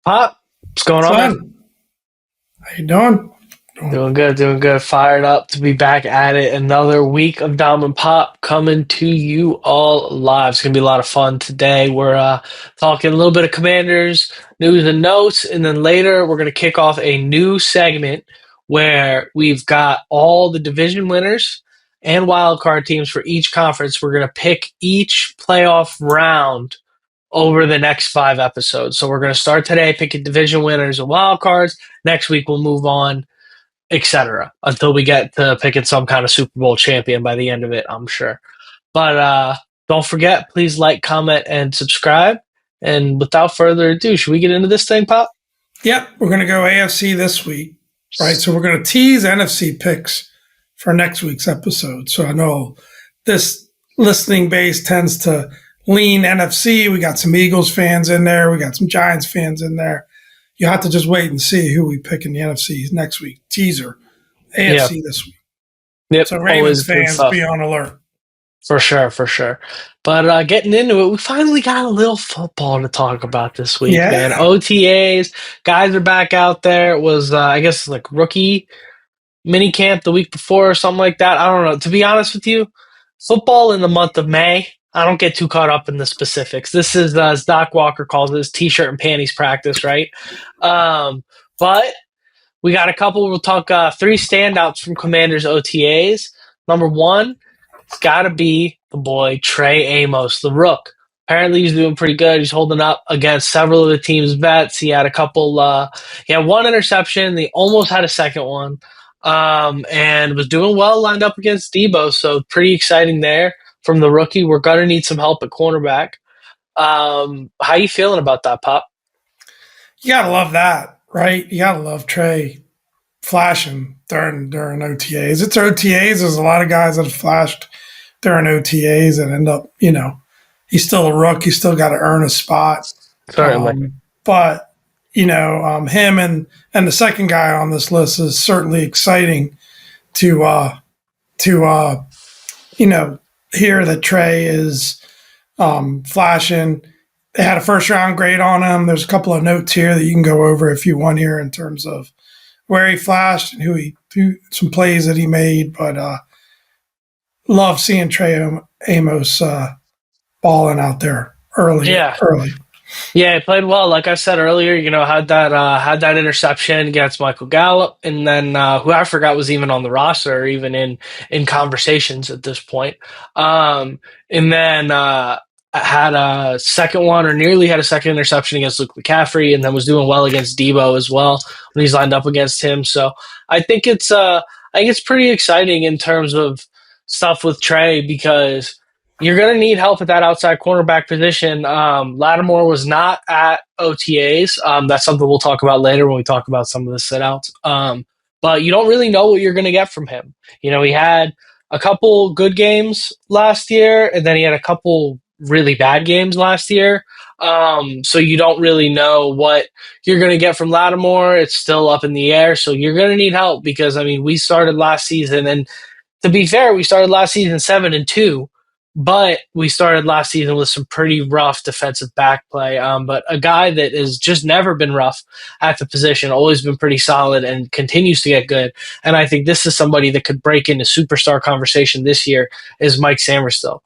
Pop, what's going on, man? Son, how you doing? Doing good, doing good. Fired up to be back at it. Another week of Dom and Pop coming to you all live. It's gonna be a lot of fun today. We're talking a little bit of Commanders news and notes, and then later we're gonna kick off a new segment where we've got all the division winners and wild card teams for each conference. We're gonna pick each playoff round over the next 5 episodes. So we're going to start today picking division winners and wild cards. Next week we'll move on, etc. Until we get to picking some kind of Super Bowl champion by the end of it, I'm sure. But don't forget, please like, comment, and subscribe. And without further ado, should we get into this thing, Pop? Yep, we're going to go AFC this week, right? So we're going to tease NFC picks for next week's episode. So I know this listening base tends to lean NFC. We got some Eagles fans in there. We got some Giants fans in there. You have to just wait and see who we pick in the NFC next week. Teaser, Yeah. AFC this week. Yep. So Ravens fans, be on alert. For sure, for sure. But getting into it, we finally got a little football to talk about this week, man. Yeah. OTAs, guys are back out there. It was, I guess, like rookie mini camp the week before or something like that. I don't know. To be honest with you, football in the month of May, I don't get too caught up in the specifics. This is, as Doc Walker calls it, t-shirt and panties practice, right? But we got a couple. We'll talk three standouts from Commanders OTAs. Number one, it's got to be the boy Trey Amos, the Rook. Apparently, he's doing pretty good. He's holding up against several of the team's vets. He had a couple. He had one interception. He almost had a second one, and was doing well lined up against Deebo. So pretty exciting there from the rookie. We're gonna need some help at cornerback. How you feeling about that, Pop? You got to love that, right? You got to love Trey flashing during OTAs. It's OTAs. There's a lot of guys that have flashed during OTAs and end up, he's still a rook. He's still got to earn a spot. Certainly. But him and the second guy on this list is certainly exciting to hear that Trey is flashing. They had a first round grade on him. There's a couple of notes here that you can go over if you want here in terms of where he flashed and some plays that he made. But love seeing Trey Amos balling out there early. Yeah. Early. Yeah, he played well. Like I said earlier, had that interception against Michael Gallup, and then who I forgot was even on the roster, or even in conversations at this point. And then had a second one, or nearly had a second interception against Luke McCaffrey, and then was doing well against Deebo as well when he's lined up against him. So I think it's pretty exciting in terms of stuff with Trey, because you're going to need help at that outside cornerback position. Lattimore was not at OTAs. That's something we'll talk about later when we talk about some of the sit-outs. But you don't really know what you're going to get from him. He had a couple good games last year, and then he had a couple really bad games last year. So you don't really know what you're going to get from Lattimore. It's still up in the air. So you're going to need help, because, we started last season, and to be fair, we started last season 7-2. But we started last season with some pretty rough defensive back play. But a guy that has just never been rough at the position, always been pretty solid, and continues to get good. And I think this is somebody that could break into superstar conversation this year, is Mike Samersville.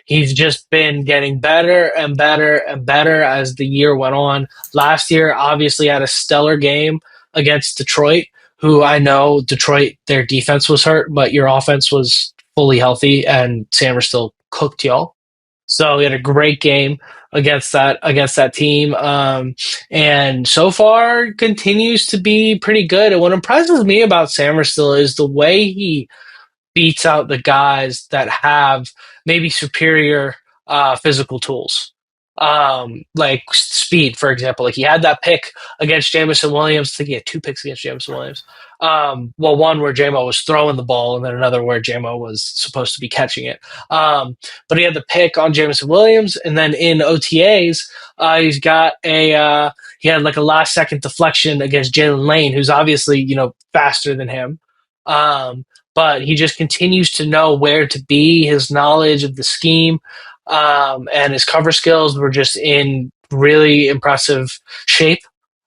He's just been getting better and better and better as the year went on. Last year, obviously, had a stellar game against Detroit, who I know Detroit, their defense was hurt, but your offense was fully healthy, and Sanders still cooked y'all. So he had a great game against that team, and so far continues to be pretty good. And what impresses me about Sanders still is the way he beats out the guys that have maybe superior physical tools. Like speed, for example. Like he had that pick against Jameson Williams. I think he had two picks against Jameson Williams. One where JMO was throwing the ball, and then another where JMO was supposed to be catching it. But he had the pick on Jameson Williams, and then in OTAs, he had like a last second deflection against Jalen Lane, who's obviously faster than him. But he just continues to know where to be. His knowledge of the scheme and his cover skills were just in really impressive shape,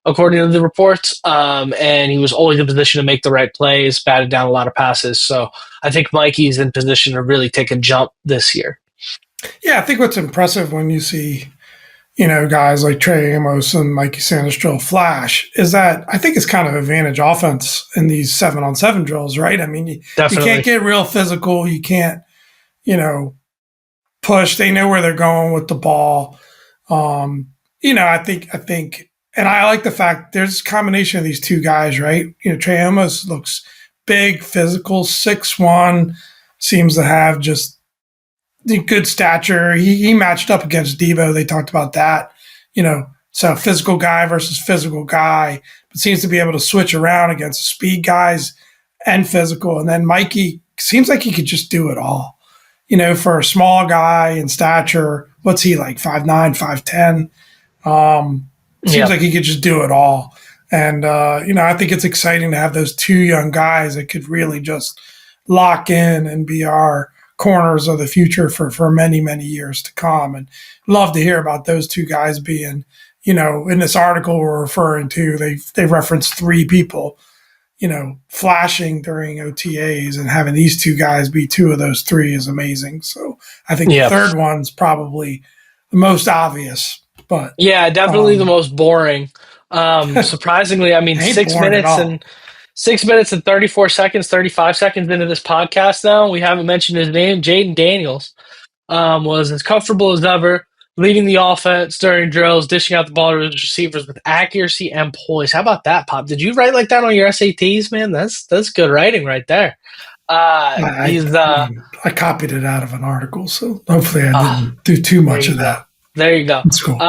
according to the reports. And he was always in position to make the right plays, batted down a lot of passes. So I think Mikey's in position to really take a jump this year. Yeah, I think what's impressive when you see, guys like Trey Amos and Mikey Sanders drill flash is that I think it's kind of advantage offense in these 7-on-7 drills, right? I mean, you can't Definitely. get real physical. You can't, you know, push. They know where they're going with the ball. Um, I think, and I like the fact there's a combination of these two guys, right? Trey Amos looks big, physical, 6'1", seems to have just the good stature. He matched up against Deebo. They talked about that. So physical guy versus physical guy, but seems to be able to switch around against speed guys and physical. And then Mikey seems like he could just do it all. For a small guy in stature, what's he like, 5'9", 5'10"? Seems Yeah. like he could just do it all. And, I think it's exciting to have those two young guys that could really just lock in and be our corners of the future for many, many years to come. And love to hear about those two guys being, in this article we're referring to, they referenced three people, flashing during OTAs, and having these two guys be two of those three is amazing. So I think the Yeah. third one's probably the most obvious, but Yeah, definitely the um, most boring. Surprisingly, I mean, ain't boring at all. 6 minutes and 34 seconds, 35 seconds into this podcast now, we haven't mentioned his name. Jaden Daniels was as comfortable as ever, leading the offense during drills, dishing out the ball to his receivers with accuracy and poise. How about that, Pop? Did you write like that on your SATs, man? That's good writing right there. He's I mean, I copied it out of an article, so hopefully I uh, didn't do too there much you of go. that. There you go. It's cool.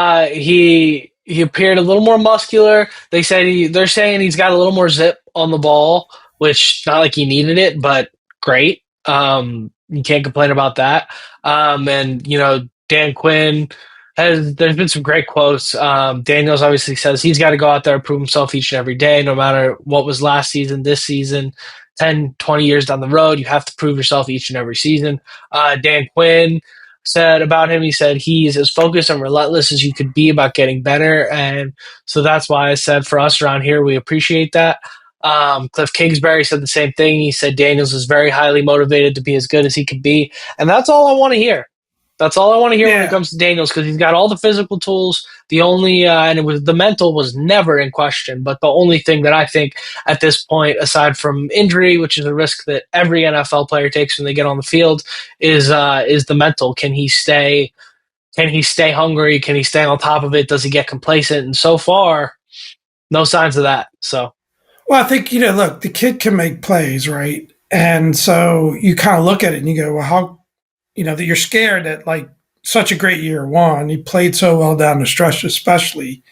He appeared a little more muscular. They're saying he's got a little more zip on the ball, which not like he needed it, but great. You can't complain about that. And Dan Quinn has there's been some great quotes. Daniels obviously says he's got to go out there and prove himself each and every day, no matter what was last season, this season, 10, 20 years down the road. You have to prove yourself each and every season. Dan Quinn said about him, he said he's as focused and relentless as you could be about getting better. And so that's why I said for us around here, we appreciate that. Cliff Kingsbury said the same thing. He said Daniels is very highly motivated to be as good as he could be. And that's all I want to hear. That's all I want to hear when it Yeah, comes to Daniels, because he's got all the physical tools. The only and it was the mental was never in question. But the only thing that I think at this point, aside from injury, which is a risk that every NFL player takes when they get on the field, is the mental. Can he stay? Can he stay hungry? Can he stay on top of it? Does he get complacent? And so far, no signs of that. So well, I think look, the kid can make plays, right? And so you kind of look at it and you go, well, how that you're scared that like such a great year one, he played so well down the stretch, especially.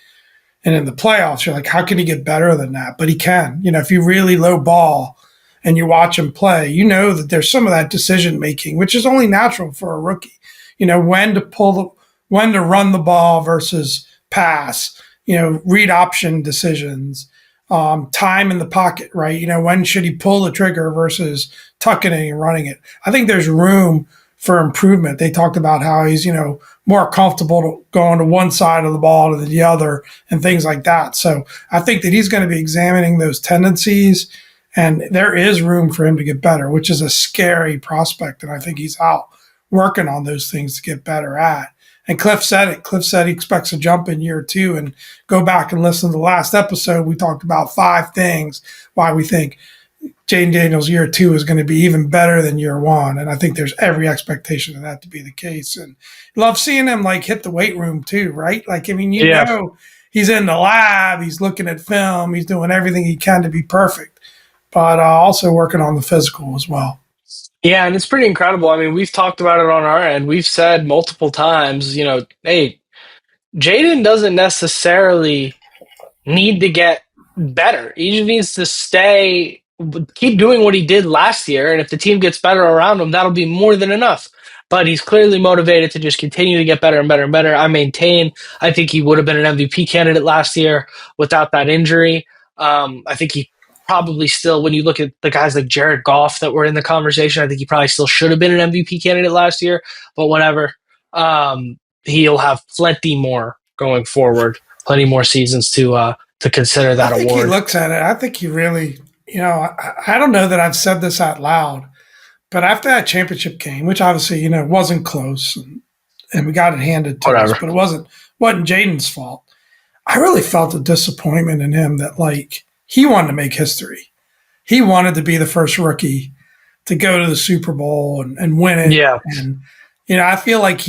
And in the playoffs, you're like, how can he get better than that? But he can. If you really low ball and you watch him play, you know that there's some of that decision making, which is only natural for a rookie. When to run the ball versus pass. Read option decisions, time in the pocket, right? When should he pull the trigger versus tucking it and running it? I think there's room for improvement. They talked about how he's, more comfortable going to one side of the ball to the other and things like that. So I think that he's going to be examining those tendencies, and there is room for him to get better, which is a scary prospect. And I think he's out working on those things to get better at. And Cliff said it. Cliff said he expects a jump in year two. And go back and listen to the last episode. We talked about 5 things why we think Jaden Daniels year two is going to be even better than year one. And I think there's every expectation of that to be the case. And love seeing him like hit the weight room too, right? Like, I mean, yeah, he's in the lab, he's looking at film, he's doing everything he can to be perfect, but also working on the physical as well. yeah, and it's pretty incredible. I mean, we've talked about it on our end. We've said multiple times, hey, Jaden doesn't necessarily need to get better. He just needs to keep doing what he did last year. And if the team gets better around him, that'll be more than enough. But he's clearly motivated to just continue to get better and better and better. I think he would have been an MVP candidate last year without that injury. I think he probably still, when you look at the guys like Jared Goff that were in the conversation, I think he probably still should have been an MVP candidate last year. But whatever. He'll have plenty more going forward. Plenty more seasons to consider I that think he award. looks at it. I think he really, I don't know that I've said this out loud, but after that championship game, which obviously, wasn't close and we got it handed to us, Whatever. but it wasn't Jaden's fault. I really felt a disappointment in him that like he wanted to make history. He wanted to be the first rookie to go to the Super Bowl and win it. Yeah. And I feel like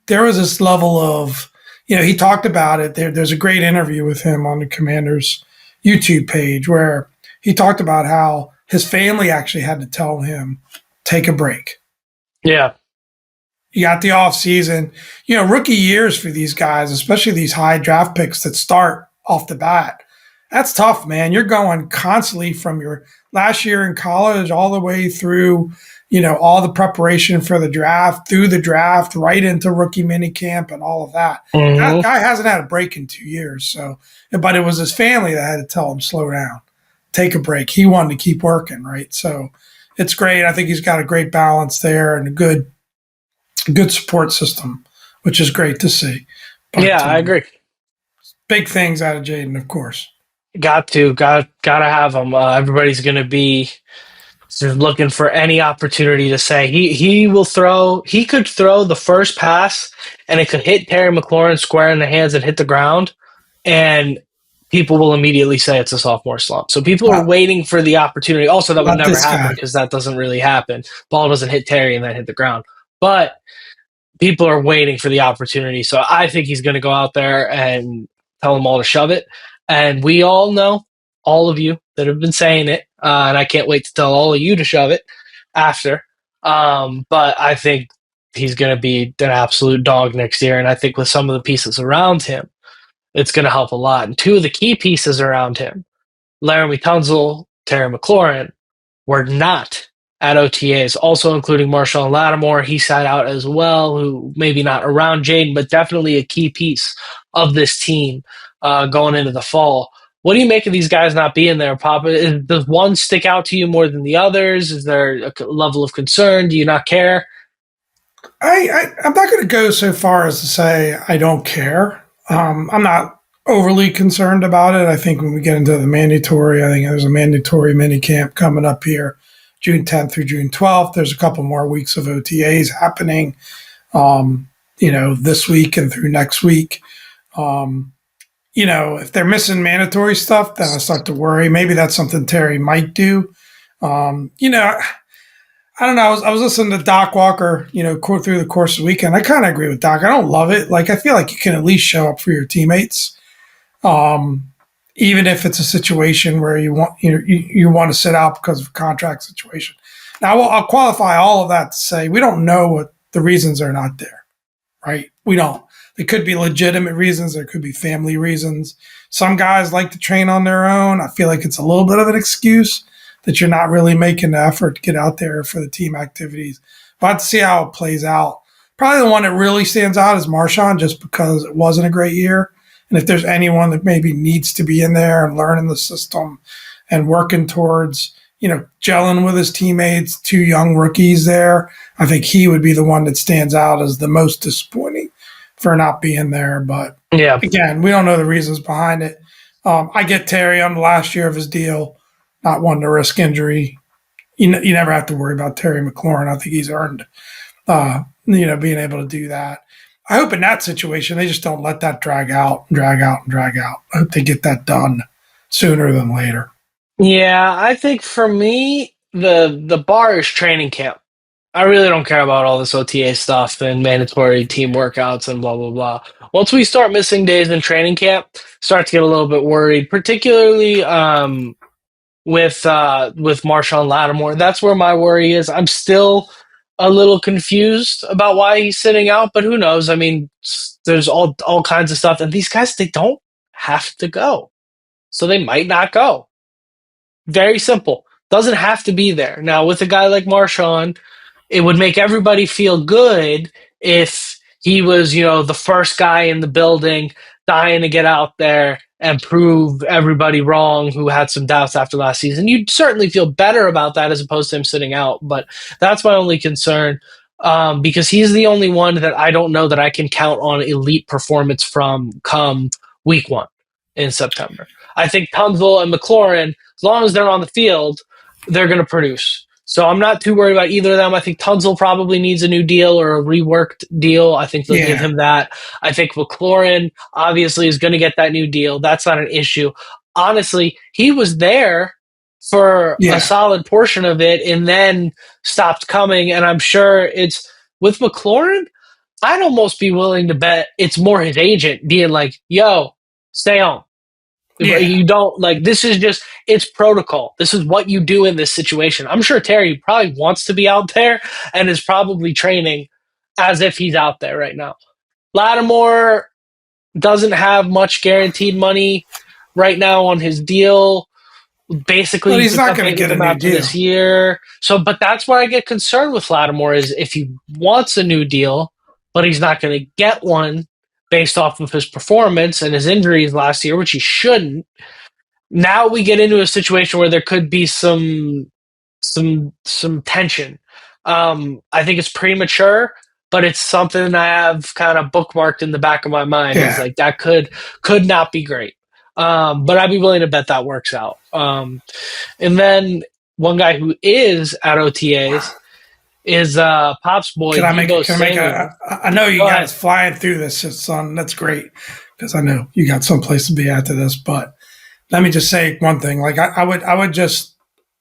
there was this level of he talked about it. There's a great interview with him on the Commanders YouTube page where he talked about how his family actually had to tell him take a break. Yeah. You got the off season, rookie years for these guys, especially these high draft picks that start off the bat. That's tough, man. You're going constantly from your last year in college all the way through, all the preparation for the draft, through the draft, right into rookie minicamp and all of that. That Hmm. guy hasn't had a break in 2 years. So, but it was his family that had to tell him slow down, take a break. He wanted to keep working, right? So it's great. I think he's got a great balance there and a good support system, which is great to see. Yeah, But I agree. big things out of Jaden, of course. Gotta have him. Everybody's gonna be just looking for any opportunity to say he will throw. He could throw the first pass, and it could hit Terry McLaurin square in the hands and hit the ground, and people will immediately say it's a sophomore slump. So people are Not, waiting for the opportunity. Also, that would not never this happen guy. because that doesn't really happen. Ball doesn't hit Terry and then hit the ground, but people are waiting for the opportunity. So I think he's going to go out there and tell them all to shove it. And we all know, all of you that have been saying it, and I can't wait to tell all of you to shove it after. But I think he's going to be an absolute dog next year. And I think with some of the pieces around him, it's going to help a lot. And two of the key pieces around him, Laramie Tunzel, Terry McLaurin, were not at OTAs, also including Marshawn Lattimore. He sat out as well, who maybe not around Jaden, but definitely a key piece of this team going into the fall. What do you make of these guys not being there, Papa? Does one stick out to you more than the others? Is there a level of concern? Do you not care? I'm not going to go so far as to say I don't care. I'm not overly concerned about it. I think when we get into the mandatory, I think there's a mandatory mini camp coming up here, June 10th through June 12th. There's a couple more weeks of OTAs happening, this week and through next week. If they're missing mandatory stuff, then I start to worry. Maybe that's something Terry might do. I don't know. I was listening to Doc Walker, through the course of the weekend. I kind of agree with Doc. I don't love it. Like, I feel like you can at least show up for your teammates, um, even if it's a situation where you want to sit out because of a contract situation. Now, I'll qualify all of that to say we don't know what the reasons are not there, right? We don't. There could be legitimate reasons. There could be family reasons. Some guys like to train on their own. I feel like it's a little bit of an excuse that you're not really making the effort to get out there for the team activities. But I have to see how it plays out. Probably the one that really stands out is Marshawn, just because it wasn't a great year. And if there's anyone that maybe needs to be in there and learning the system and working towards, gelling with his teammates, two young rookies there, I think he would be the one that stands out as the most disappointing for not being there. But Yeah. again, we don't know the reasons behind it. I get Terry on the last year of his deal, not wanting to risk injury. You never have to worry about Terry McLaurin. I think he's earned, being able to do that. I hope in that situation they just don't let that drag out and drag out and drag out. I hope they get that done sooner than later. Yeah, I think for me, the bar is training camp. I really don't care about all this OTA stuff and mandatory team workouts and blah blah blah. Once we start missing days in training camp, start to get a little bit worried, particularly with Marshawn Lattimore. That's where my worry is. I'm still a little confused about why he's sitting out, but who knows? I mean, there's all kinds of stuff, and these guys they don't have to go, so they might not go. Very simple. Doesn't have to be there. Now, with a guy like Marshawn, it would make everybody feel good if he was, the first guy in the building dying to get out there and prove everybody wrong who had some doubts after last season. You'd certainly feel better about that as opposed to him sitting out. But that's my only concern. because he's the only one that I don't know that I can count on elite performance from come week one in September. I think Tunzel and McLaurin, as long as they're on the field, they're going to produce. So I'm not too worried about either of them. I think Tunzel probably needs a new deal or a reworked deal. I think they'll give Yeah. him that. I think McLaurin obviously is going to get that new deal. That's not an issue. Honestly, he was there for a Yeah. solid portion of it and then stopped coming. And I'm sure it's with McLaurin, I'd almost be willing to bet it's more his agent being like, yo, stay home. Yeah. You don't like this is just it's protocol. This is what you do in this situation. I'm sure Terry probably wants to be out there and is probably training as if he's out there right now. Lattimore doesn't have much guaranteed money right now on his deal. Basically, But you he's could not cut going to bait with get a him new after deal. this year. So, but that's where I get concerned with Lattimore is if he wants a new deal, but he's not going to get one based off of his performance and his injuries last year, which he shouldn't. Now we get into a situation where there could be some tension. I think it's premature, but it's something I have kind of bookmarked in the back of my mind. Is Yeah. like that could not be great. But I'd be willing to bet that works out. And then one guy who is at OTAs is Pop's boy Deebo Can I make Samuel. I know you Go got ahead. us flying through this, son. That's great because I know you got someplace to be after this. But let me just say one thing. Like I would just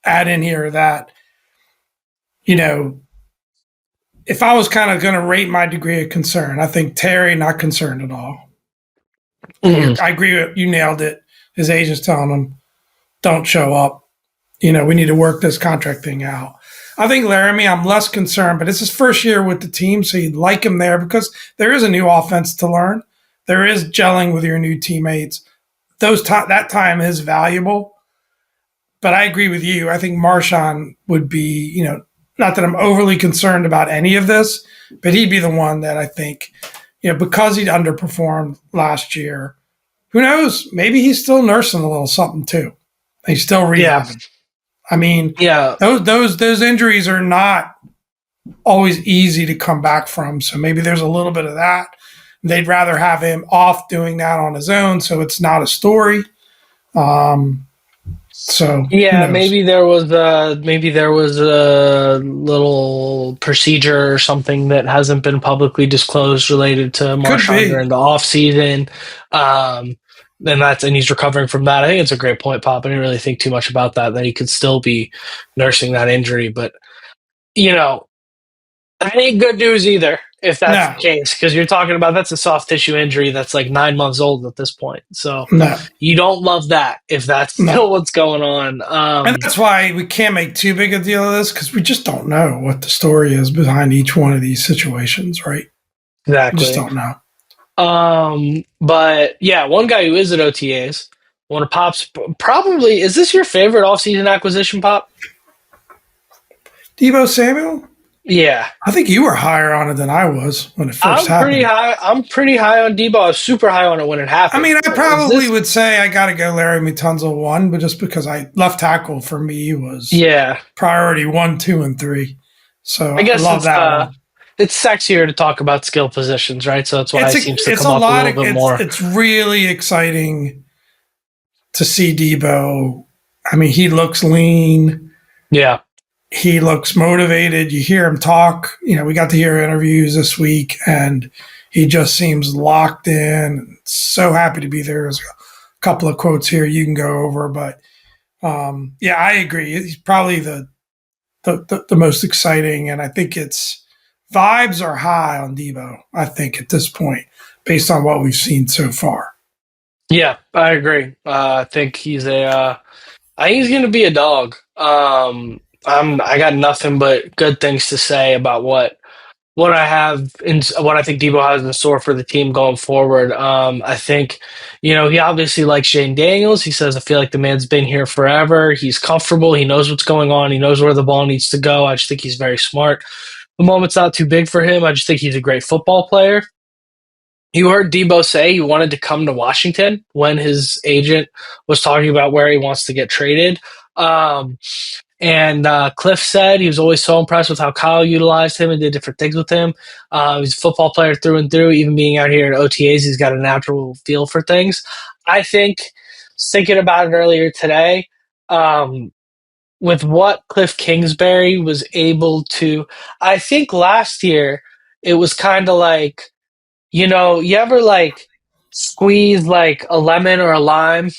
add in here that, you know, if I was kind of going to rate my degree of concern, I think Terry not concerned at all. Mhm. I agree with you. Nailed it. His agent's telling him, don't show up. We need to work this contract thing out. I think Laramie, I'm less concerned, but it's his first year with the team, so you'd like him there because there is a new offense to learn. There is gelling with your new teammates. That time is valuable. But I agree with you. I think Marshawn would be, not that I'm overly concerned about any of this, but he'd be the one that I think, because he'd underperformed last year. Who knows? Maybe he's still nursing a little something too. He's still Yeah, rehabbing. I mean, yeah, those injuries are not always easy to come back from. So maybe there's a little bit of that. They'd rather have him off doing that on his own, so it's not a story. Um, so who yeah. knows? Maybe there was a little procedure or something that hasn't been publicly disclosed related to Could Marshawn be. during the off season. Um, and he's recovering from that. I think it's a great point, Pop. I didn't really think too much about that. That he could still be nursing that injury, but you know, that ain't good news either, if that's the No, case, because you're talking about that's a soft tissue injury that's like 9 months old at this point. So no, you don't love that if that's no. still what's going on. And that's why we can't make too big a deal of this because we just don't know what the story is behind each one of these situations, right? We just Exactly. don't know. But yeah, one guy who is at OTAs, one of Pop's probably is this your favorite offseason acquisition, Pop? Deebo Samuel? Yeah. I think you were higher on it than I was when it first happened. I'm pretty high on Deebo. I was super high on it when it I happened. mean, I But is probably this would say I got to go Larry Mutunzel one, but just because I left tackle for me was yeah. priority 1, 2, and 3. So I I guess love that one. it's sexier to talk about skill positions, right? So that's why it seems to It's come a up a lot little of bit more. it's really exciting to see Deebo. I mean, he looks lean. Yeah. He looks motivated. You hear him talk. We got to hear interviews this week, and he just seems locked in. So happy to be there. There's a couple of quotes here you can go over, but yeah, I agree. He's probably the most exciting, and I think it's vibes are high on Deebo. I think at this point, based on what we've seen so far. Yeah, I agree. I think he's going to be a dog. I got nothing but good things to say about what I have in what I think Deebo has in store for the team going forward. I think, he obviously likes Jaden Daniels. He says, I feel like the man's been here forever. He's comfortable. He knows what's going on. He knows where the ball needs to go. I just think he's very smart. The moment's not too big for him. I just think he's a great football player. You heard Deebo say he wanted to come to Washington when his agent was talking about where he wants to get traded. Um, And Cliff said he was always so impressed with how Kyle utilized him and did different things with him. He's a football player through and through. Even being out here at OTAs, he's got a natural feel for things. I think, thinking about it earlier today, um, with what Cliff Kingsbury was able to, I think last year it was kind of like, you ever like squeeze like a lemon or a lime,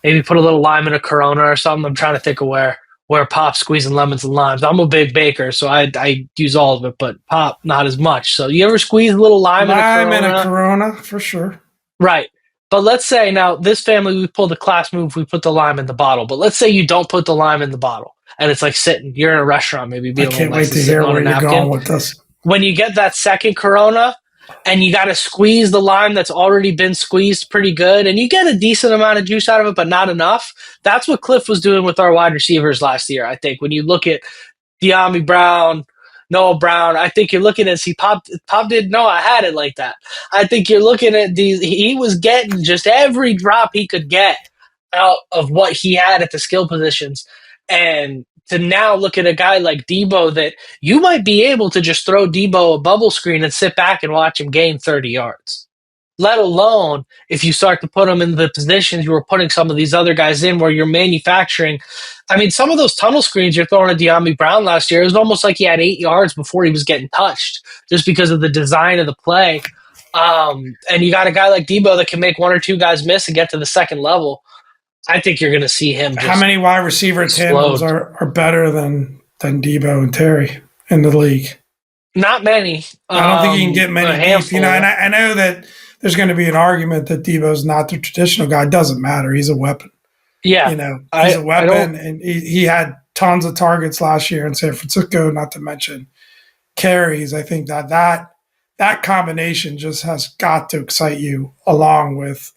maybe put a little lime in a Corona or something. I'm trying to think of where Pop's squeezing lemons and limes. I'm a big baker, so I use all of it, but Pop not as much. So you ever squeeze a little lime in a Lime and a Corona? Corona for sure. Right. But let's say now this family we pulled the class move, we put the lime in the bottle. But let's say you don't put the lime in the bottle and it's like sitting, you're in a restaurant, maybe I being a little can't nice wait and to sitting hear on a where you're napkin. going with this. When you get that second Corona and you got to squeeze the lime that's already been squeezed pretty good and you get a decent amount of juice out of it, but not enough. That's what Cliff was doing with our wide receivers last year. I think when you look at De'Ami Brown, Noah Brown. I think you're looking at see Pop didn't know I had it like that. I think you're looking at these. He was getting just every drop he could get out of what he had at the skill positions, and to now look at a guy like Deebo that you might be able to just throw Deebo a bubble screen and sit back and watch him gain 30 yards. Let alone if you start to put them in the positions you were putting some of these other guys in where you're manufacturing. I mean, some of those tunnel screens you're throwing at De'Ami Brown last year, it was almost like he had 8 yards before he was getting touched just because of the design of the play. And you got a guy like Deebo that can make one or two guys miss and get to the second level. I think you're going to see him How just many wide receiver tandems explode. are better than Deebo and Terry in the league? Not many, I don't think you can get a many deep. And handful. I know that there's going to be an argument that Debo's not the traditional guy. It doesn't matter. He's a weapon. Yeah, He's a I don't. weapon, and he had tons of targets last year in San Francisco. Not to mention carries. I think that combination just has got to excite you, along with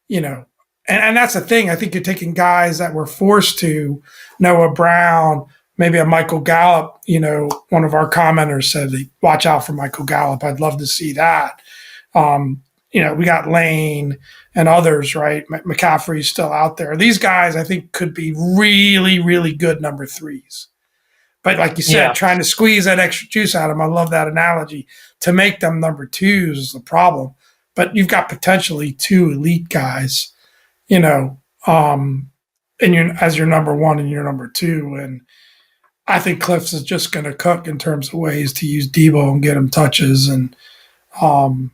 you know, and that's the thing. I think you're taking guys that were forced to Noah Brown, maybe a Michael Gallup. One of our commenters said, "Watch out for Michael Gallup." I'd love to see that. We got Lane and others, right? McCaffrey's still out there. These guys, I think, could be really, really good number threes. But like you said, Yeah, trying to squeeze that extra juice out of them, I love that analogy. To make them number twos is the problem. But you've got potentially two elite guys, you know, um, and you as your number one and your number two. And I think Cliffs is just going to cook in terms of ways to use Deebo and get him touches. And um,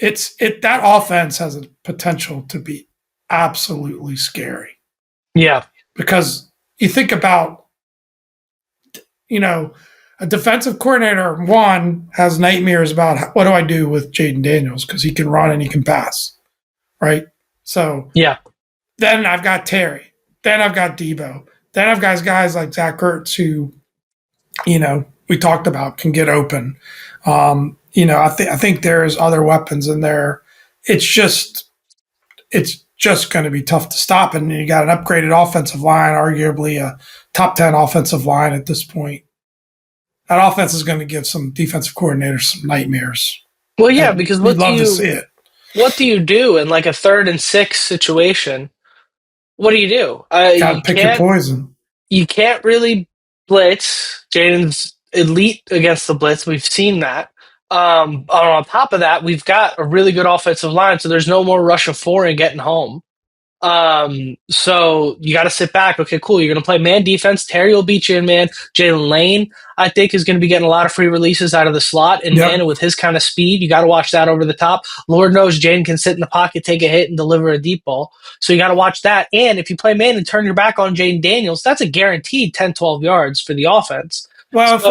that offense has a potential to be absolutely scary yeah, because you think about, you know, a defensive coordinator, one, has nightmares about what do I do with Jaden Daniels because he can run and he can pass, right? So yeah, then I've got Terry. Then I've got Deebo. Then I've got guys like Zach Ertz who, we talked about can get open. I think there's other weapons in there. It's just going to be tough to stop. And you got an upgraded offensive line, arguably a top 10 offensive line at this point. That offense is going to give some defensive coordinators some nightmares. well, yeah, And because you'd love to see it. what do you do in like a 3rd and 6 situation? What do you do? Got to pick your poison. You can't really blitz. Jaden's elite against the blitz. We've seen that. On top of that, we've got a really good offensive line, so there's no more rush of 4 and getting home. So you got to sit back. Okay, cool. You're going to play man defense. Terry will beat you in man. Jalen Lane, I think, is going to be getting a lot of free releases out of the slot. And man, Yep. with his kind of speed, you got to watch that over the top. Lord knows Jaden can sit in the pocket, take a hit, and deliver a deep ball. So you got to watch that. And if you play man and turn your back on Jaden Daniels, that's a guaranteed 10, 12 yards for the offense. Well, So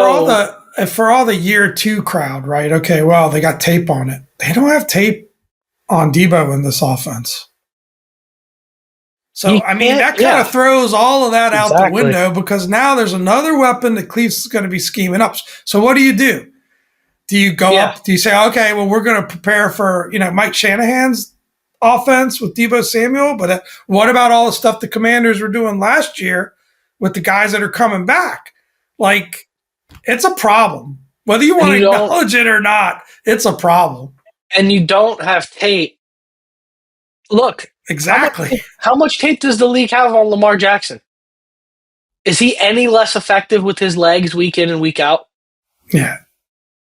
for all the year two crowd, right? Okay, well, they got tape on it. They don't have tape on Deebo in this offense. you So, I mean, can't, that kind yeah, of throws all of that out the exactly. window because now there's another weapon that Cleve's is going to be scheming up. So, what do? Do you go Yeah. up? Do you say, okay, well, we're going to prepare for, Mike Shanahan's offense with Deebo Samuel? But what about all the stuff the Commanders were doing last year with the guys that are coming back? Like, it's a problem. Whether you And want you to don't, acknowledge it or not, it's a problem. and you don't have tape. Look, Exactly. how much tape does the league have on Lamar Jackson? Is he any less effective with his legs week in and week out? Yeah.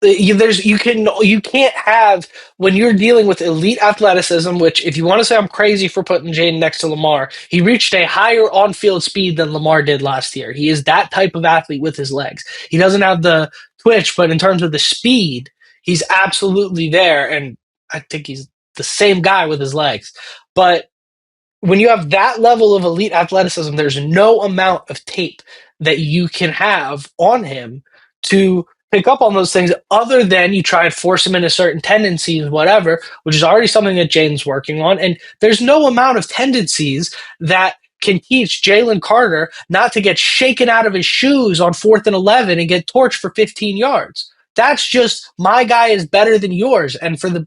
You can't have when you're dealing with elite athleticism. Which, if you want to say I'm crazy for putting Jaden next to Lamar, he reached a higher on-field speed than Lamar did last year. He is that type of athlete with his legs. He doesn't have the twitch, but in terms of the speed, he's absolutely there. And I think he's the same guy with his legs. But when you have that level of elite athleticism, there's no amount of tape that you can have on him to pick up on those things other than you try and force him into certain tendencies, whatever, which is already something that Jaden's working on. And there's no amount of tendencies that can teach Jalen Carter not to get shaken out of his shoes on 4th and 11 and get torched for 15 yards. That's just my guy is better than yours. And for the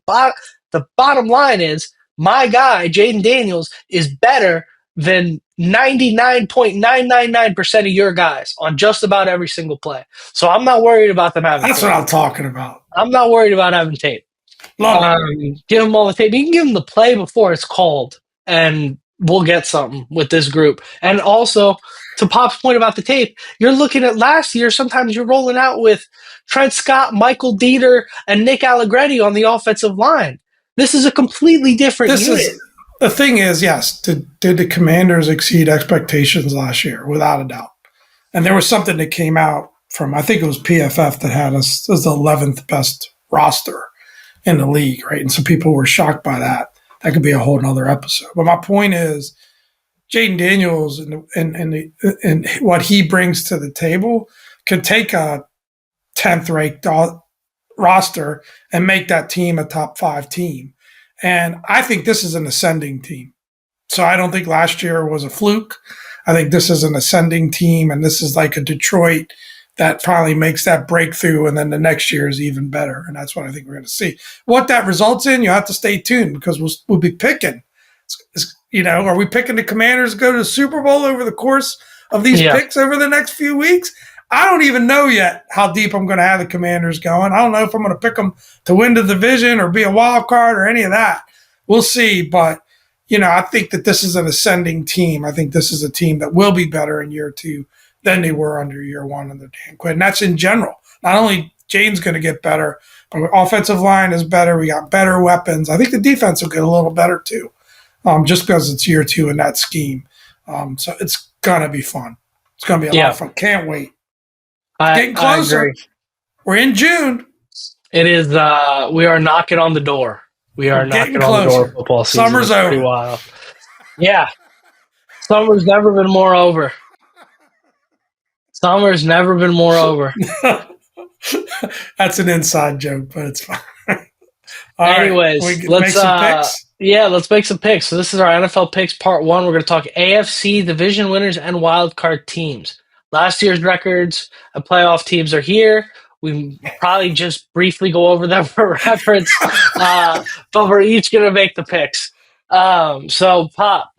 bottom line is my guy, Jaden Daniels, is better than 99.999% of your guys on just about every single play. So I'm not worried about them having That's tape. what I'm talking about. I'm not worried about having tape. Love it. Give them all the tape. You can give them the play before it's called, and we'll get something with this group. And also, to Pop's point about the tape, you're looking at last year, sometimes you're rolling out with Trent Scott, Michael Dieter, and Nick Allegretti on the offensive line. This is a completely different unit. The thing is, yes, did the Commanders exceed expectations last year? Without a doubt. And there was something that came out from, I think it was PFF that had us as the 11th best roster in the league, right? And some people were shocked by that. That could be a whole nother episode. But my point is, Jaden Daniels and what he brings to the table could take a 10th ranked roster and make that team a top 5 team. And I think this is an ascending team. So I don't think last year was a fluke. I think this is an ascending team, and this is like a Detroit that finally makes that breakthrough, and then the next year is even better. And that's what I think we're going to see. What that results in, you have to stay tuned because we'll be picking. Are we picking the Commanders to go to the Super Bowl over the course of these picks over the next few weeks? I don't even know yet how deep I'm going to have the Commanders going. I don't know if I'm going to pick them to win the division or be a wild card or any of that. We'll see. But, I think that this is an ascending team. I think this is a team that will be better in year 2 than they were under year 1 under Dan Quinn. And that's in general. Not only Jaden's going to get better, but our offensive line is better. We got better weapons. I think the defense will get a little better too, just because it's year 2 in that scheme. So it's going to be fun. It's going to be a lot of fun. Can't wait. Getting closer. We're in June. It is. We are knocking on the door. We are knocking on the door of football season. Summer's over. Pretty wild. Yeah. Summer's never been more over. Summer's never been more over. That's an inside joke, but it's fine. Anyways, let's let's make some picks. So this is our NFL picks part 1. We're going to talk AFC division winners and wild card teams. Last year's records and playoff teams are here. We probably just briefly go over them for reference, but we're each going to make the picks. So, Pop,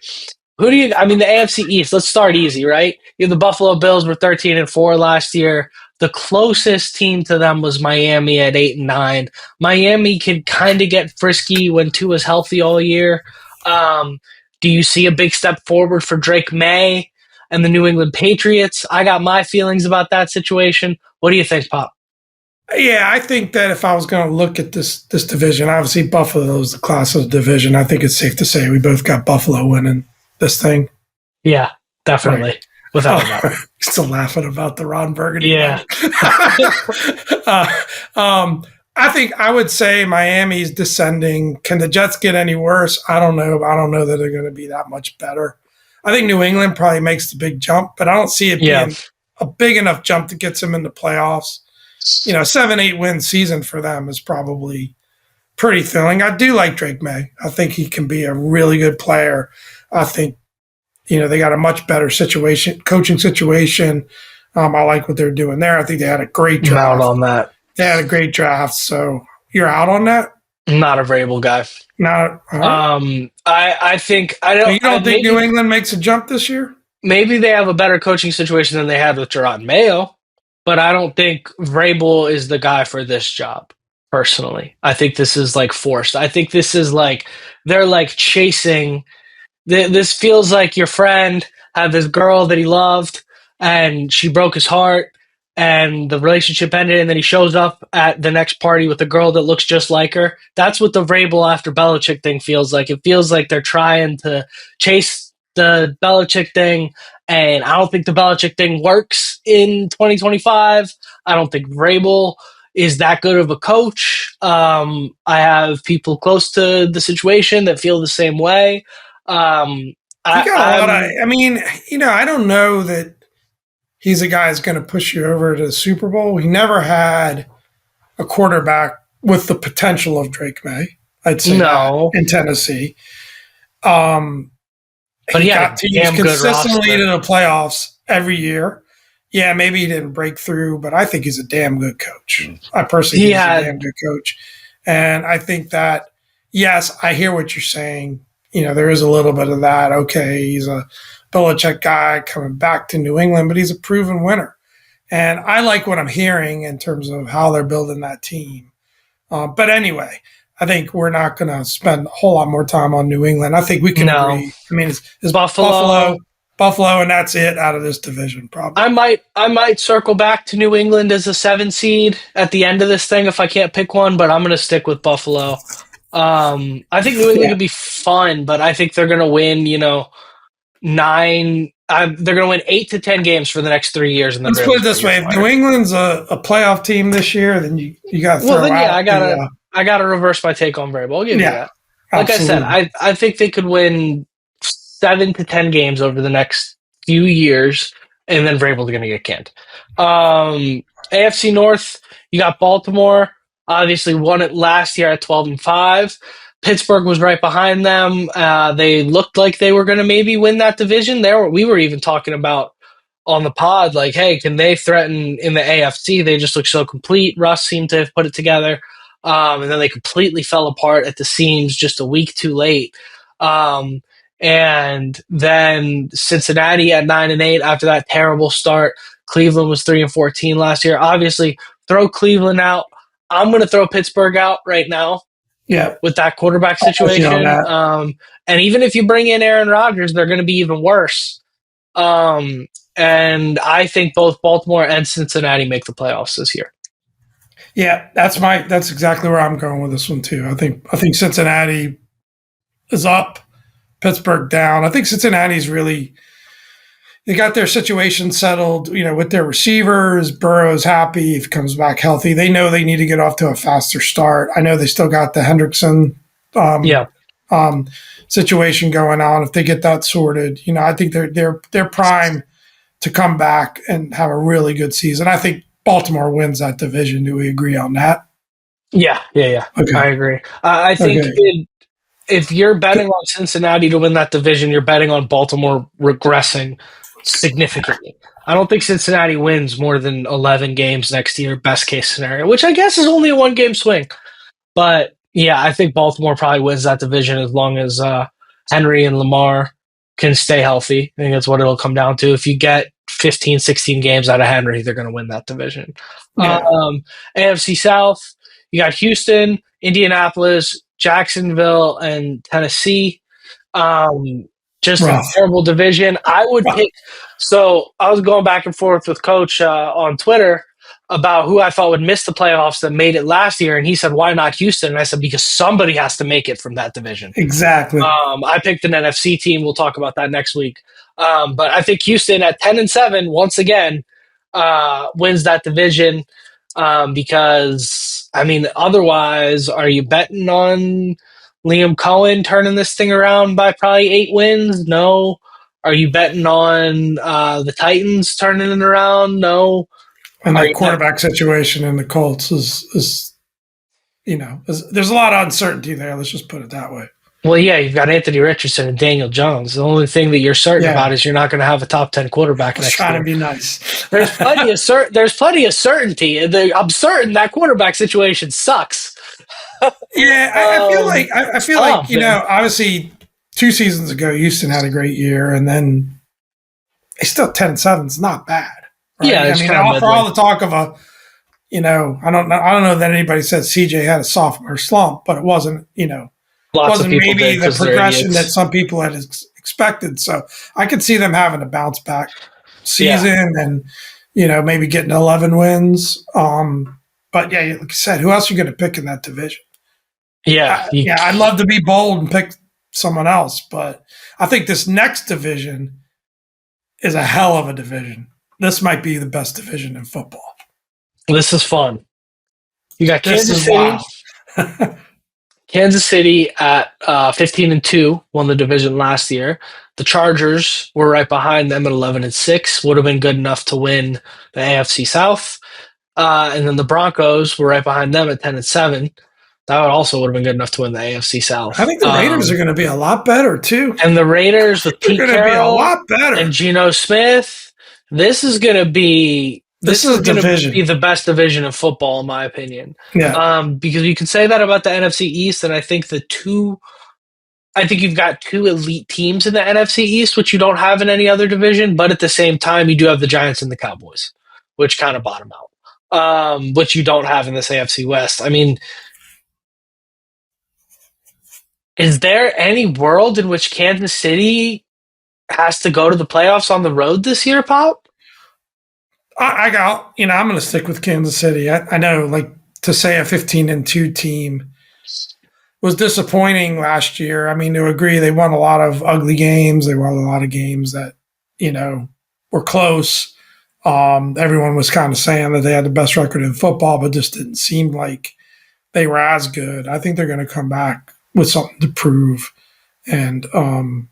the AFC East, let's start easy, right? You have the Buffalo Bills were 13-4 last year. The closest team to them was Miami at 8-9. Miami can kind of get frisky when Tua's healthy all year. Do you see a big step forward for Drake May and the New England Patriots? I got my feelings about that situation. What do you think, Pop? Yeah, I think that if I was going to look at this division, obviously Buffalo is the class of the division. I think it's safe to say we both got Buffalo winning this thing. Yeah, definitely. Right. Without a doubt. Still laughing about the Ron Burgundy. Yeah. I think I would say Miami's descending. Can the Jets get any worse? I don't know. I don't know that they're going to be that much better. I think New England probably makes the big jump, but I don't see it being a big enough jump to get them in the playoffs. 7-8 win season for them is probably pretty filling. I do like Drake May. I think he can be a really good player. I think, they got a much better coaching situation. I like what they're doing there. I think they had a great draft. I'm out on that. They had a great draft. So you're out on that? I'm not a variable guy. Not. Right. I think I don't. You don't think New England makes a jump this year? Maybe they have a better coaching situation than they had with Gerard Mayo, but I don't think Vrabel is the guy for this job. Personally, I think this is forced. I think this is they're chasing. This feels like your friend had this girl that he loved. and she broke his heart, and the relationship ended, and then he shows up at the next party with a girl that looks just like her. That's what the Vrabel after Belichick thing feels like. It feels like they're trying to chase the Belichick thing, and I don't think the Belichick thing works in 2025. I don't think Vrabel is that good of a coach. I have people close to the situation that feel the same way. Um, He got a lot of. I'm I mean, I don't know that he's a guy that's going to push you over to the Super Bowl. He never had a quarterback with the potential of Drake May. I'd say that no, in Tennessee. Um, but he he had got a teams damn good consistently roster. to the playoffs every year. Yeah, maybe he didn't break through, but I think he's a damn good coach. I personally He think he's a damn had good coach. And I think that, yes, I hear what you're saying. There is a little bit of that. Okay, he's a Belichick guy coming back to New England, but he's a proven winner. And I like what I'm hearing in terms of how they're building that team. But anyway, I think we're not going to spend a whole lot more time on New England. I think we can no agree. I mean, it's Buffalo. Buffalo, and that's it out of this division, probably. I might circle back to New England as a 7 seed at the end of this thing if I can't pick one, but I'm going to stick with Buffalo. I think New England Yeah. could be fun, but I think they're going to win. Nine. They're going to win 8 to 10 games for the next 3 years, and then Let's put Vrabel's it going to this get way: if New fired. England's a playoff team this year, then you got to Well, throw then yeah, out I the gotta I gotta reverse my take on Vrabel. I'll give you yeah, that. Like I said, absolutely, I think they could win 7 to 10 games over the next few years, and then Vrabel's going to get canned. AFC North, you got Baltimore. Obviously, won it last year at 12-5. Pittsburgh was right behind them. They looked like they were going to maybe win that division. We were even talking about on the pod, like, hey, can they threaten in the AFC? They just look so complete. Russ seemed to have put it together. And then they completely fell apart at the seams just a week too late. And then Cincinnati at 9-8 after that terrible start. Cleveland was 3-14 last year. Obviously, throw Cleveland out. I'm going to throw Pittsburgh out right now yeah. with that quarterback I'm with you on situation. that. And even if you bring in Aaron Rodgers, they're going to be even worse. Um, and I think both Baltimore and Cincinnati make the playoffs this year. Yeah, that's exactly where I'm going with this one too. I think Cincinnati is up, Pittsburgh down. I think Cincinnati's really they got their situation settled, with their receivers. Burrow's happy if he comes back healthy. They know they need to get off to a faster start. I know they still got the Hendrickson um, Yeah. um, situation going on. If they get that sorted, I think they're prime to come back and have a really good season. I think Baltimore wins that division. Do we agree on that? Yeah. I Okay. agree. I think Okay. if you're betting on Cincinnati to win that division, you're betting on Baltimore regressing significantly. I don't think Cincinnati wins more than 11 games next year, best case scenario, which I guess is only a 1 game swing. But yeah, I think Baltimore probably wins that division as long as Henry and Lamar can stay healthy. I think that's what it'll come down to. If you get 15, 16 games out of Henry, they're going to win that division. Yeah. AFC South, you got Houston, Indianapolis, Jacksonville, and Tennessee. Um, just a Rough. terrible division. I would Rough. pick. So I was going back and forth with Coach on Twitter about who I thought would miss the playoffs that made it last year, and he said, "Why not Houston?" And I said, "Because somebody has to make it from that division." Exactly. I picked an NFC team. We'll talk about that next week. But I think Houston at 10-7 once again wins that division because I mean, otherwise, are you betting on Liam Cohen turning this thing around by probably 8 wins? No. Are you betting on the Titans turning it around? No. And Are that you bet- quarterback situation in the Colts there's a lot of uncertainty there. Let's just put it that way. Well, yeah, you've got Anthony Richardson and Daniel Jones. The only thing that you're certain Yeah. about is you're not going to have a top 10 quarterback Let's next try to year. be nice. There's plenty of certainty. I'm certain that quarterback situation sucks. Yeah, I feel like Tough, man. obviously 2 seasons ago Houston had a great year, and then it's still 10-7 is not bad, Yeah, right? I it's mean, kind of for all middling. the talk of I don't know that anybody said CJ had a sophomore slump, but it wasn't Lots of wasn't people maybe did the because they're progression that idiots. some people had expected. So I could see them having to bounce back. Yeah. season and, maybe getting 11 wins. But yeah, like you said, who else are you going to pick in that division? Yeah. Yeah, I'd love to be bold and pick someone else, but I think this next division is a hell of a division. This might be the best division in football. This is fun. You got This Kansas is City. wild. Kansas City at 15-2 won the division last year. The Chargers were right behind them at 11-6. Would have been good enough to win the AFC South. And then the Broncos were right behind them at 10-7. That would have been good enough to win the AFC I South. think the Raiders are going to be a lot better too. And the Raiders with They're Pete going to be a Carroll lot and better. Geno Smith. This is going to be This this is is a going to be division. the best division of football, in my opinion. Yeah. Because you can say that about the NFC East, and I think you've got two elite teams in the NFC East, which you don't have in any other division. But at the same time, you do have the Giants and the Cowboys, which kind of bottom out, which you don't have in this AFC West. I mean, is there any world in which Kansas City has to go to the playoffs on the road this year, Pop? I'm going to stick with Kansas City. I know, like, to say a 15-2 team was disappointing last year. I mean, to agree, they won a lot of ugly games. They won a lot of games that, were close. Everyone was kind of saying that they had the best record in football, but just didn't seem like they were as good. I think they're going to come back with something to prove, and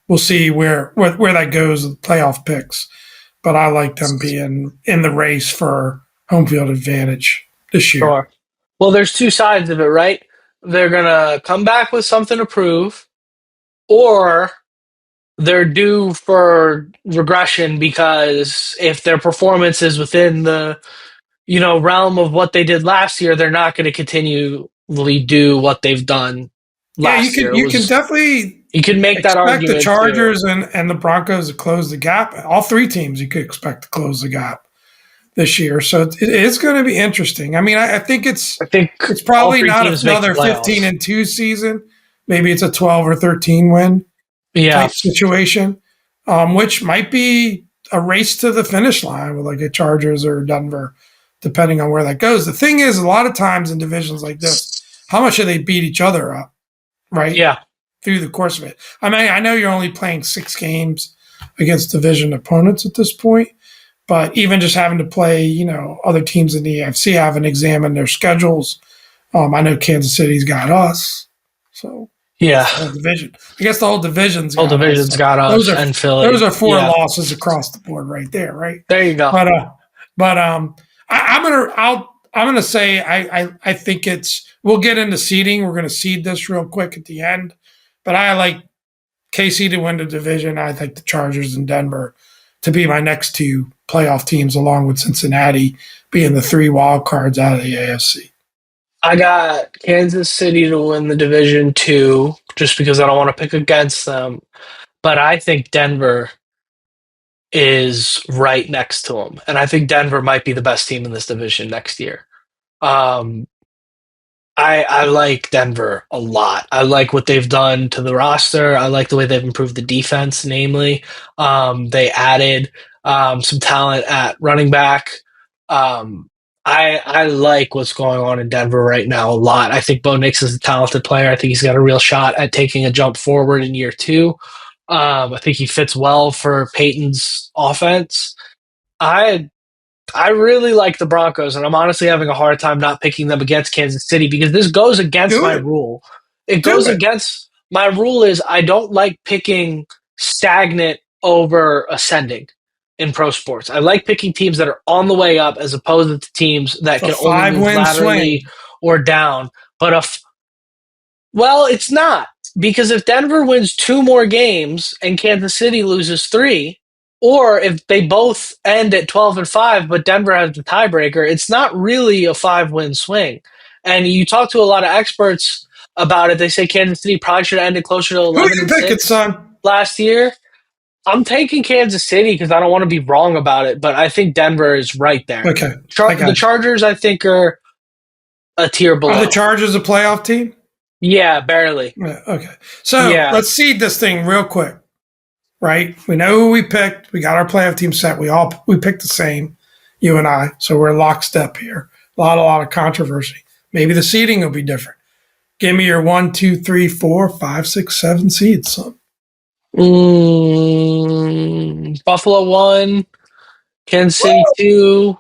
we'll see where that goes with playoff picks. But I like them being in the race for home field advantage this year. Sure. Well, there's two sides of it, right? They're going to come back with something to prove, or they're due for regression because if their performance is within the realm of what they did last year, they're not going to continually do what they've done Yeah, last year. you can definitely You can make that expect the argument too. Chargers and the Broncos to close the gap. All three teams you could expect to close the gap this year. So it's going to be interesting. I mean, I think I think it's all probably three not teams make the another playoffs. 15-2 season. Maybe it's a 12 or 13 win Yeah, type situation, which might be a race to the finish line with like a Chargers or Denver, depending on where that goes. The thing is, a lot of times in divisions like this, how much do they beat each other up, right? yeah, Through the course of it. I mean, I know you're only playing 6 games against division opponents at this point, but even just having to play, other teams in the AFC, haven't examined their schedules. I know Kansas City's got us, so yeah. that's the whole division. I guess the whole division's Whole got us. division's So got those us are and those Philly. are four Yeah, losses across the board right there, right? there you go. But I'm gonna say I think we'll get into seeding. We're gonna seed this real quick at the end, but I like KC to win the division. I think the Chargers and Denver to be my next two playoff teams, along with Cincinnati being the 3 wild cards out of the AFC. I got Kansas City to win the division too, just because I don't want to pick against them. But I think Denver is right next to them, and I think Denver might be the best team in this division next year. Um, I like Denver a lot. I like what they've done to the roster. I like the way they've improved the defense, namely. They added some talent at running back. Um, I like what's going on in Denver right now a lot. I think Bo Nix is a talented player. I think he's got a real shot at taking a jump forward in year two. I think he fits well for Peyton's offense. I I really like the Broncos, and I'm honestly having a hard time not picking them against Kansas City because this goes against Do my it. rule. It Do goes it. against my rule is I don't like picking stagnant over ascending in pro sports. I like picking teams that are on the way up as opposed to teams that It's a can only move 5-win laterally swing. or down. But well, it's not because if Denver wins two more games and Kansas City loses three, or if they both end at 12-5, but Denver has the tiebreaker, it's not really a 5-win swing. And you talk to a lot of experts about it. They say Kansas City probably should have ended closer to Who 11 you and picking, 6 son? last year. I'm taking Kansas City because I don't want to be wrong about it, but I think Denver is right there. Okay, I The got you. Chargers, I think, are a tier Are the below. Chargers a playoff team? Yeah, barely. Yeah, okay. So Yeah. let's seed this thing real quick. right? We know who we picked. We got our playoff team set. We picked the same, you and I. So we're lockstep here. A lot of controversy. Maybe the seeding will be different. Give me your 1, 2, 3, 4, 5, 6, 7 seeds, son. Buffalo 1, Kansas City 2,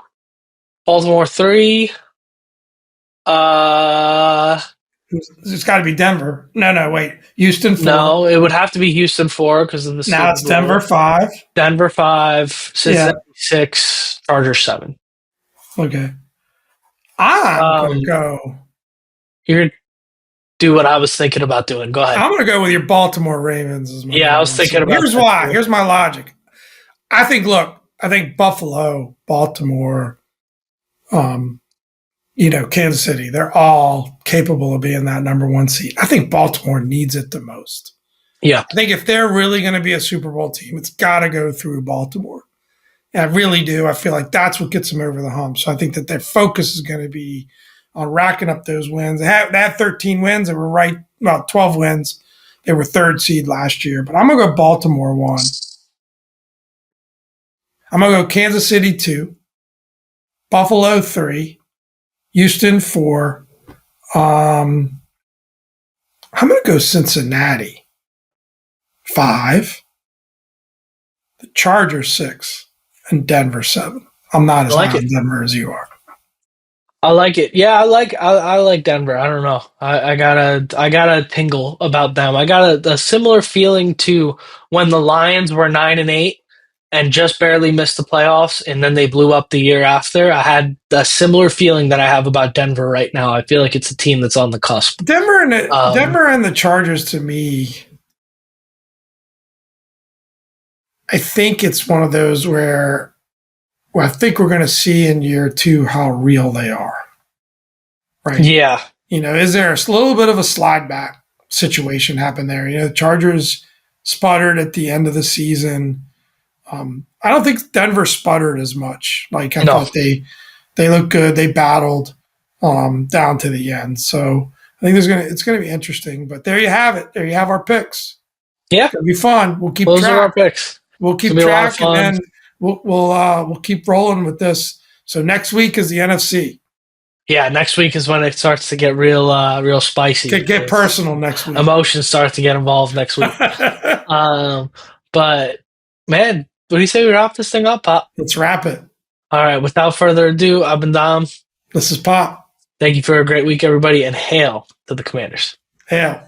Baltimore 3. Uh, It's got to be Denver. No, wait. Houston 4. no, it would have to be Houston 4 because of the Now seeding it's Denver rule. 5. Denver 5, Yeah. Cincinnati 6, Chargers 7. Okay. I'm going to Um, go. you're gonna do what I was thinking about doing. Go ahead. I'm going to go with your Baltimore Ravens as my Yeah, I number was one thinking seed. about Here's that why. too. Here's my logic. I think Buffalo, Baltimore, um, Kansas City, they're all capable of being that number one seed. I think Baltimore needs it the most. Yeah. I think if they're really going to be a Super Bowl team, it's got to go through Baltimore. And I really do. I feel like that's what gets them over the hump. So I think that their focus is going to be on racking up those wins. They had 13 wins. They were right, well, 12 wins. They were third seed last year. But I'm going to go Baltimore 1. I'm going to go Kansas City 2, Buffalo 3, Houston 4. I'm going to go Cincinnati 5, the Chargers 6, and Denver 7. I'm not I as like high on it. Denver as you are. I like it. Yeah, I like Denver. I don't know. I got a tingle about them. I got a similar feeling to when the Lions were 9-8 and just barely missed the playoffs, and then they blew up the year after. I had a similar feeling that I have about Denver right now. I feel like it's a team that's on the cusp. Um, Denver and the Chargers to me, I think it's one of those where I think we're going to see in year 2 how real they are. Right. yeah, Is there a little bit of a slide back situation happen there? The Chargers sputtered at the end of the season. I don't think Denver sputtered as much. Like I no, thought they looked good. They battled down to the end. So I think it's gonna be interesting. But there you have it. There you have our picks. yeah, It's gonna be fun. We'll keep those are our track. picks. We'll It's keep gonna be a lot of track, and fun. then we'll keep rolling with this. So next week is the NFC. Yeah, next week is when it starts to get real spicy Get because personal next week. emotions start to get involved next week. Um, but man, what do you say we wrap this thing up, Pop? Let's wrap it. All right, without further ado, I've been Dom. This is Pop. Thank you for a great week, everybody, and hail to the Commanders. Hail.